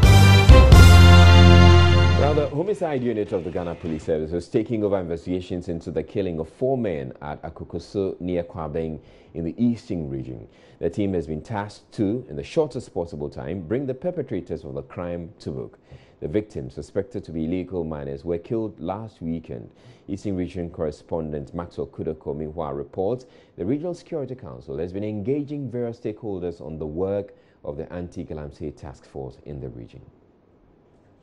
Now, the homicide unit of the Ghana Police Service is taking over investigations into the killing of 4 men at Akukusu near Kwabeng in the Eastern region. The team has been tasked to, in the shortest possible time, bring the perpetrators of the crime to book. The victims, suspected to be illegal miners, were killed last weekend. Eastern Region correspondent Maxwell Kudoko meanwhile reports the Regional Security Council has been engaging various stakeholders on the work of the Anti-Galamsey Task Force in the region.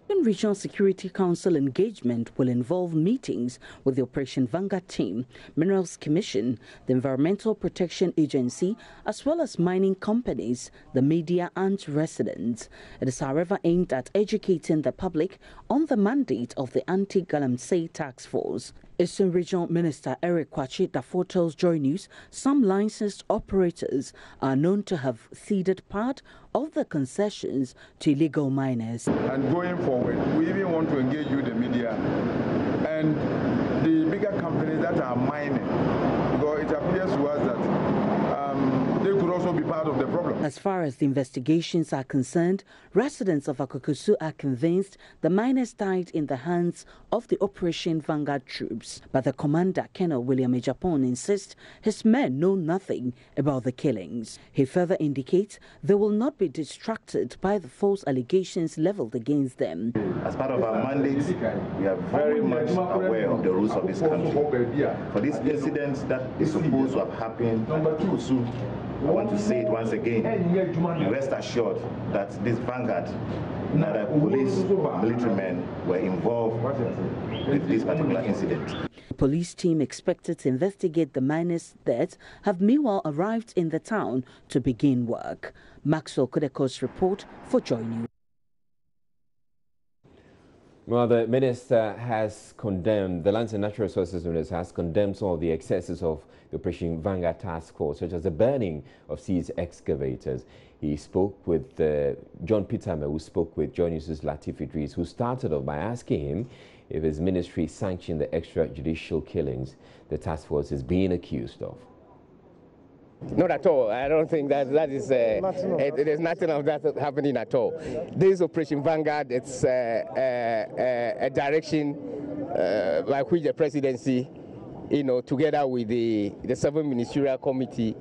The Regional Security Council engagement will involve meetings with the Operation Vanguard team, Minerals Commission, the Environmental Protection Agency, as well as mining companies, the media and residents. It is, however, aimed at educating the public on the mandate of the Anti-Galamsey Task Force. Eastern Regional Minister Eric Kwachi Dafo tells Joy News some licensed operators are known to have ceded part of the concessions to illegal miners. And going forward, we even want to engage with the media and the bigger companies that are mining, because it appears to us that they could also be part of the problem. As far as the investigations are concerned, residents of Akukusu are convinced the miners died in the hands of the Operation Vanguard troops. But the commander, Colonel William Ejapon, insists his men know nothing about the killings. He further indicates they will not be distracted by the false allegations leveled against them. As part of our mandate, we are very much aware of the rules of this country. For this incident that is supposed to have happened at Akukusu, I want to say it once again, rest assured that this Vanguard, neither police or military men were involved with this particular incident. The police team expected to investigate the miners' deaths have meanwhile arrived in the town to begin work. Maxwell Kudeko's report for Joy News. Well, the minister has condemned, the Lands and Natural Resources Minister has condemned some of the excesses of the Operation Vanguard Task Force, such as the burning of seized excavators. He spoke with John Pitame, who spoke with Joy News' Latif Idris, who started off by asking him if his ministry sanctioned the extrajudicial killings the task force is being accused of. Not at all. I don't think that is. There's nothing of that happening at all. This Operation Vanguard, it's a direction by which the presidency, together with the 7 ministerial committee,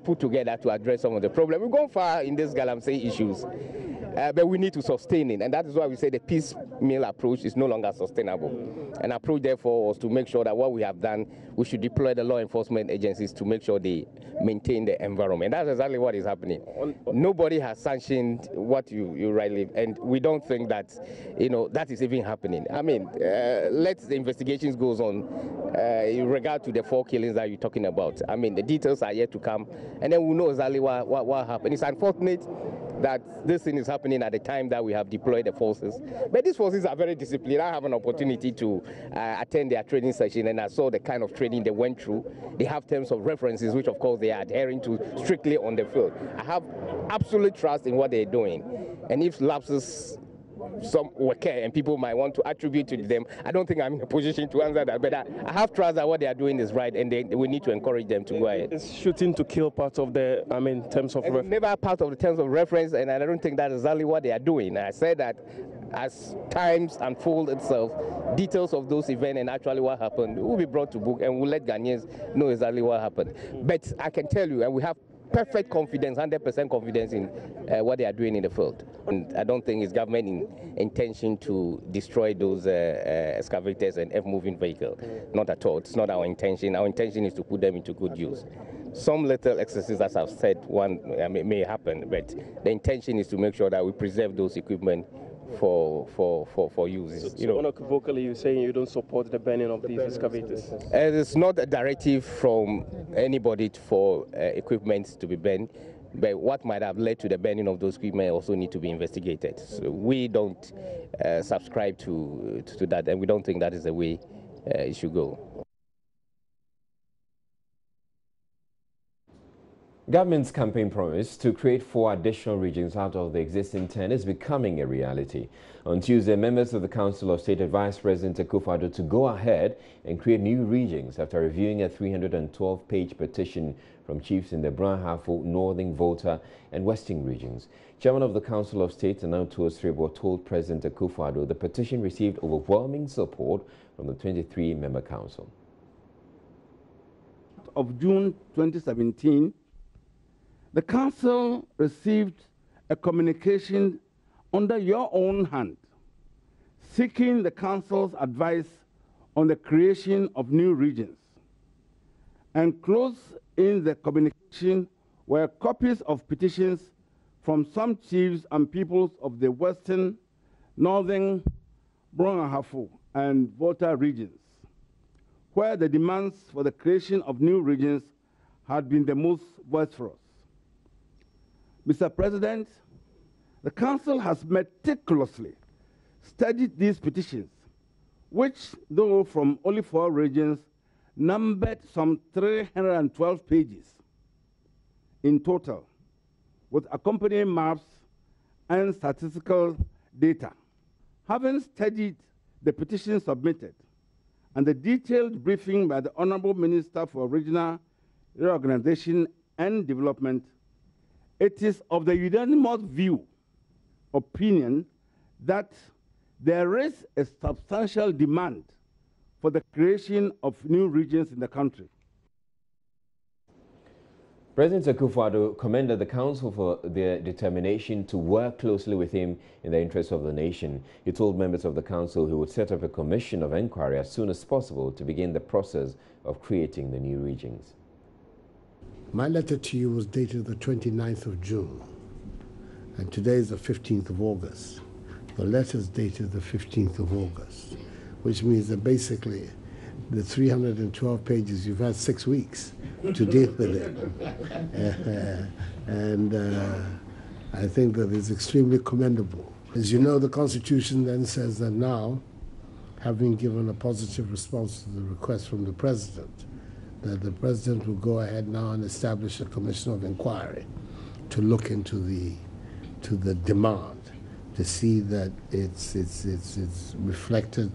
put together to address some of the problems. We've gone far in these galamsey issues, but we need to sustain it, and that is why we say the piecemeal approach is no longer sustainable. An approach, therefore, was to make sure that what we have done, we should deploy the law enforcement agencies to make sure they maintain the environment. That's exactly what is happening. Nobody has sanctioned what you rightly, and we don't think that, that is even happening. I mean, let the investigations goes on in regard to the 4 killings that you're talking about. I mean, the details are yet to come, and then we'll know exactly what happened. It's unfortunate that this thing is happening at the time that we have deployed the forces. But these forces are very disciplined. I have an opportunity to attend their training session, and I saw the kind of training they went through. They have terms of references, which of course they are adhering to strictly on the field. I have absolute trust in what they're doing. And if lapses some occur and people might want to attribute to them, I don't think I'm in a position to answer that, but I have trust that what they are doing is right, and we need to encourage them to go ahead. Is shooting to kill part of the, terms of reference? Never part of the terms of reference, and I don't think that's exactly what they are doing. I said that as times unfold itself, details of those events and actually what happened will be brought to book, and we'll let Ghanaians know exactly what happened. But I can tell you, and we have perfect confidence, 100% confidence in what they are doing in the field. And I don't think it's government intention to destroy those excavators and earth-moving vehicles. Not at all. It's not our intention. Our intention is to put them into good use. Some little excesses, as I've said, may happen, but the intention is to make sure that we preserve those equipment for use. So unequivocally, you're saying you don't support the banning of these excavators? It's not a directive from anybody for equipment to be banned, but what might have led to the banning of those equipment also need to be investigated. So we don't subscribe to that, and we don't think that is the way it should go. Government's campaign promise to create 4 additional regions out of the existing 10 is becoming a reality. On Tuesday, members of the Council of State advised President Akufo-Addo to go ahead and create new regions after reviewing a 312-page petition from chiefs in the Brahafo, Northern Volta and Western regions. Chairman of the Council of State, Anautu Osrebo, told President Akufo-Addo the petition received overwhelming support from the 23-member council. Of June 2017, the Council received a communication under your own hand, seeking the Council's advice on the creation of new regions. And close in the communication were copies of petitions from some chiefs and peoples of the Western, Northern, Brahafo, and Volta regions, where the demands for the creation of new regions had been the most boisterous. Mr. President, the Council has meticulously studied these petitions, which, though from only 4 regions, numbered some 312 pages in total, with accompanying maps and statistical data. Having studied the petition submitted and the detailed briefing by the Honorable Minister for Regional Reorganization and Development, it is of the unanimous opinion that there is a substantial demand for the creation of new regions in the country. President Akufo-Addo commended the Council for their determination to work closely with him in the interest of the nation. He told members of the Council he would set up a commission of inquiry as soon as possible to begin the process of creating the new regions. My letter to you was dated the 29th of June, and today is the 15th of August. The letter is dated the 15th of August, which means that basically the 312 pages, you've had 6 weeks to deal with it. I think that is extremely commendable. As you know, the Constitution then says that now, having given a positive response to the request from the President, that the President will go ahead now and establish a commission of inquiry to look into the demand, to see that it's reflected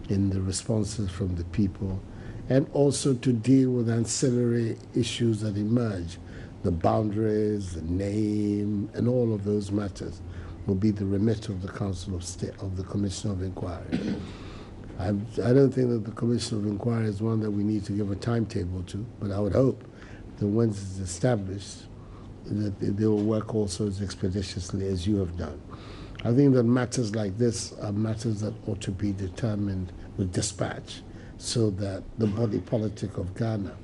in the responses from the people, and also to deal with ancillary issues that emerge, the boundaries, the name, and all of those matters will be the remit of the Council of State, of the Commission of Inquiry. I don't think that the Commission of Inquiry is one that we need to give a timetable to, but I would hope that once it's established, that they will work also as expeditiously as you have done. I think that matters like this are matters that ought to be determined with dispatch so that the body politic of Ghana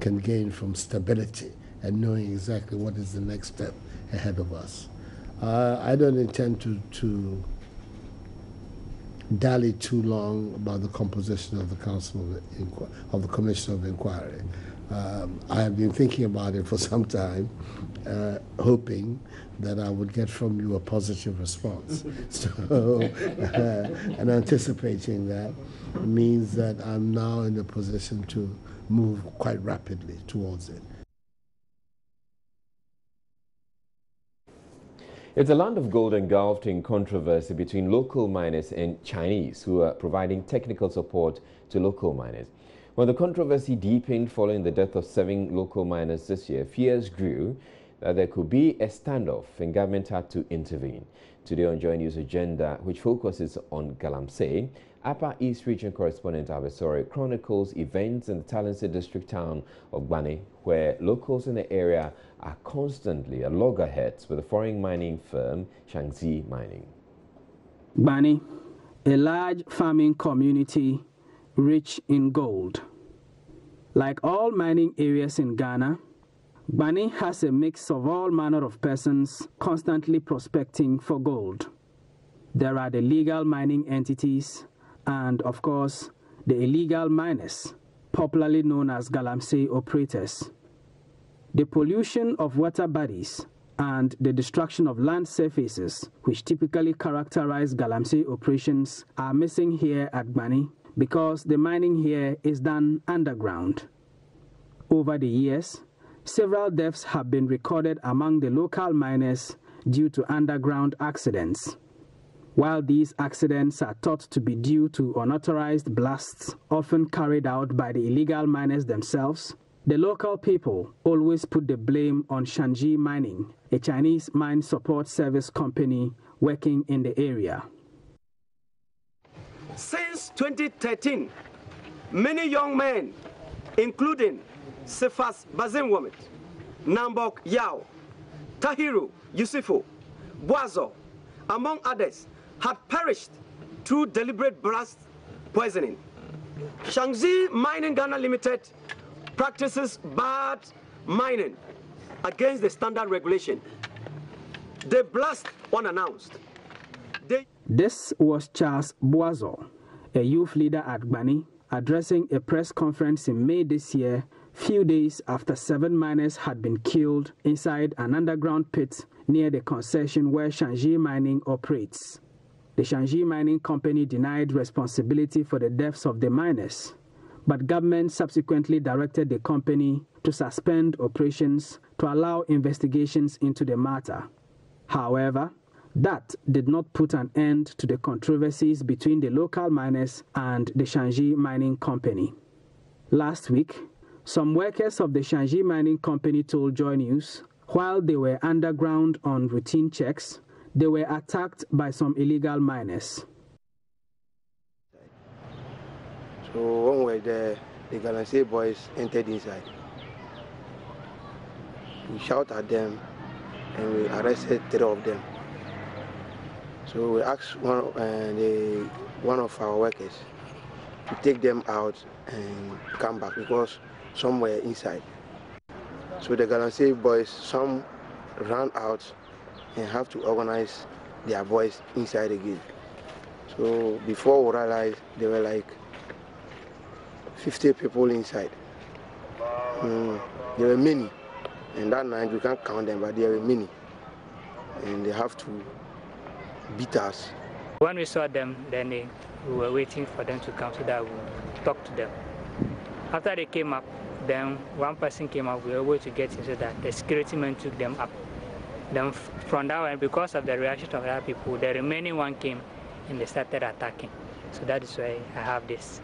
can gain from stability and knowing exactly what is the next step ahead of us. I don't intend to dally too long about the composition of the of the Commission of Inquiry. I have been thinking about it for some time, hoping that I would get from you a positive response. So, and anticipating that means that I'm now in a position to move quite rapidly towards it. It's a land of gold engulfed in controversy between local miners and Chinese who are providing technical support to local miners. When the controversy deepened following the death of 7 local miners this year, fears grew that there could be a standoff and government had to intervene. Today on Joy News Agenda, which focuses on Galamsey, Upper East Region correspondent Abesore chronicles events in the talented district town of Gbani, where locals in the area are constantly at loggerheads with the foreign mining firm Shangzi Mining. Gbani, a large farming community rich in gold. Like all mining areas in Ghana, Gbani has a mix of all manner of persons constantly prospecting for gold. There are the legal mining entities and, of course, the illegal miners, popularly known as Galamsey operators. The pollution of water bodies and the destruction of land surfaces, which typically characterize Galamsey operations, are missing here at Gbani because the mining here is done underground. Over the years, several deaths have been recorded among the local miners due to underground accidents. While these accidents are thought to be due to unauthorized blasts, often carried out by the illegal miners themselves, the local people always put the blame on Shangji Mining, a Chinese mine support service company working in the area. Since 2013, many young men, including Sefas Bazinwamit, Nambok Yao, Tahiru Yusufu, Boazo, among others, had perished through deliberate blast poisoning. Shangzi Mining Ghana Limited practices bad mining against the standard regulation. They blast unannounced. This was Charles Boazo, a youth leader at Gbani, addressing a press conference in May this year, few days after 7 miners had been killed inside an underground pit near the concession where Shangji Mining operates. The Shangji Mining Company denied responsibility for the deaths of the miners, but government subsequently directed the company to suspend operations to allow investigations into the matter. However, that did not put an end to the controversies between the local miners and the Shangji Mining Company. Last week, some workers of the Shangji Mining Company told Joy News, while they were underground on routine checks, they were attacked by some illegal miners. So when we were there, the Galamsey boys entered inside. We shouted at them and we arrested 3 of them. So we asked one of our workers to take them out and come back because some were inside. So the Galamsey boys, some ran out and have to organize their boys inside again. So before we realized, there were like 50 people inside. There were many, and that night we can't count them, but there were many, and they have to beat us. When we saw them, then we were waiting for them to come so that we would talk to them. After they came up, then one person came up, we were able to get in so that the security men took them up. Then from that one, because of the reaction of other people, the remaining one came and they started attacking. So that is why I have this.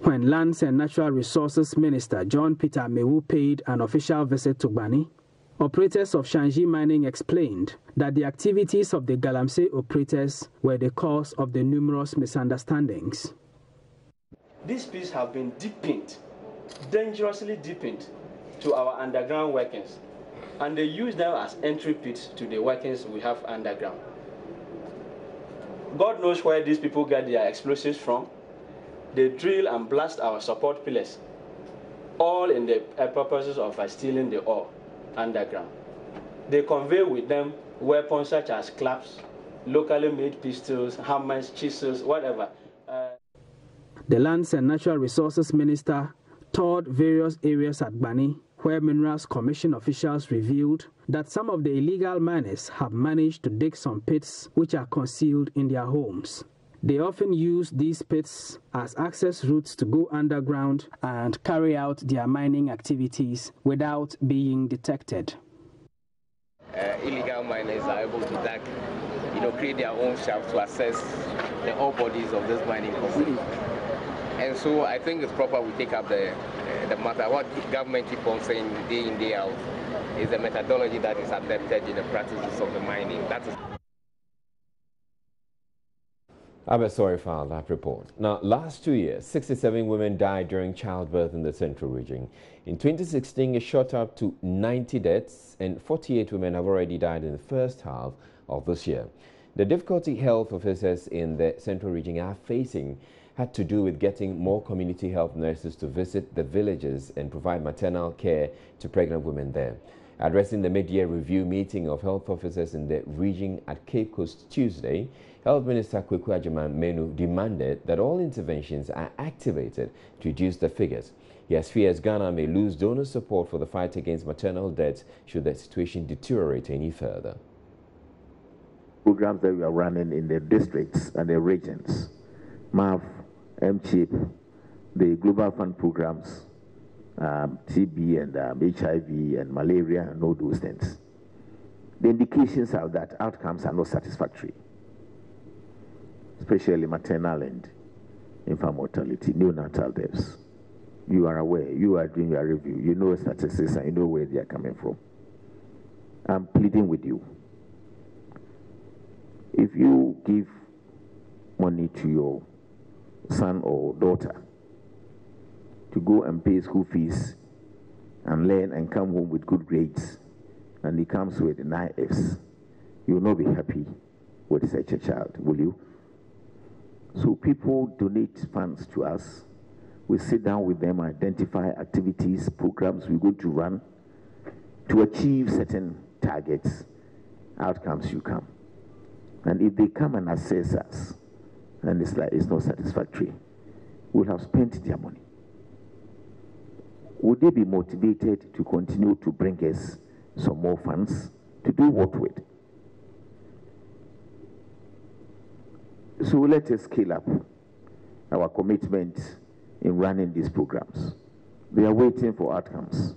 When Lands and Natural Resources Minister John Peter Mewu paid an official visit to Gbani, operators of Shangji Mining explained that the activities of the Galamsey operators were the cause of the numerous misunderstandings. These peace have been deepened dangerously deepened to our underground workings, and they use them as entry pits to the workings we have underground. God knows where these people get their explosives from. They drill and blast our support pillars, all in the purposes of stealing the ore underground. They convey with them weapons such as claps, locally made pistols, hammers, chisels, whatever. The Lands and Natural Resources Minister toured various areas at Bani, where Minerals Commission officials revealed that some of the illegal miners have managed to dig some pits which are concealed in their homes. They often use these pits as access routes to go underground and carry out their mining activities without being detected. Illegal miners are able to create their own shafts to access the ore bodies of this mining company. And so I think it's proper we take up the matter. What the government keep on saying day in, day out is the methodology that is adapted in the practices of the mining. That is. I'm sorry for that report. Now, last 2 years, 67 women died during childbirth in the central region. In 2016, it shot up to 90 deaths, and 48 women have already died in the first half of this year. The difficulty health officers in the central region are facing had to do with getting more community health nurses to visit the villages and provide maternal care to pregnant women there. Addressing the mid-year review meeting of health officers in the region at Cape Coast Tuesday, Health Minister Kweku Agyeman-Menu demanded that all interventions are activated to reduce the figures. He has fears Ghana may lose donor support for the fight against maternal deaths should the situation deteriorate any further. Programs that we are running in the districts and the regions, MAF, MCHIP, the Global Fund programs, TB and HIV and malaria and all those things. The indications are that outcomes are not satisfactory, especially maternal and infant mortality, neonatal deaths. You are aware, you are doing your review, you know statistics and you know where they are coming from. I'm pleading with you. If you give money to your son or daughter to go and pay school fees and learn and come home with good grades, and he comes with 9 Fs, you will not be happy with such a child, will you? So people donate funds to us. We sit down with them, identify activities, programs we're going to run to achieve certain targets, outcomes you come. And if they come and assess us, and it's like it's not satisfactory, we'll have spent their money. Would they be motivated to continue to bring us some more funds to do what with? So let us scale up our commitment in running these programs. They are waiting for outcomes.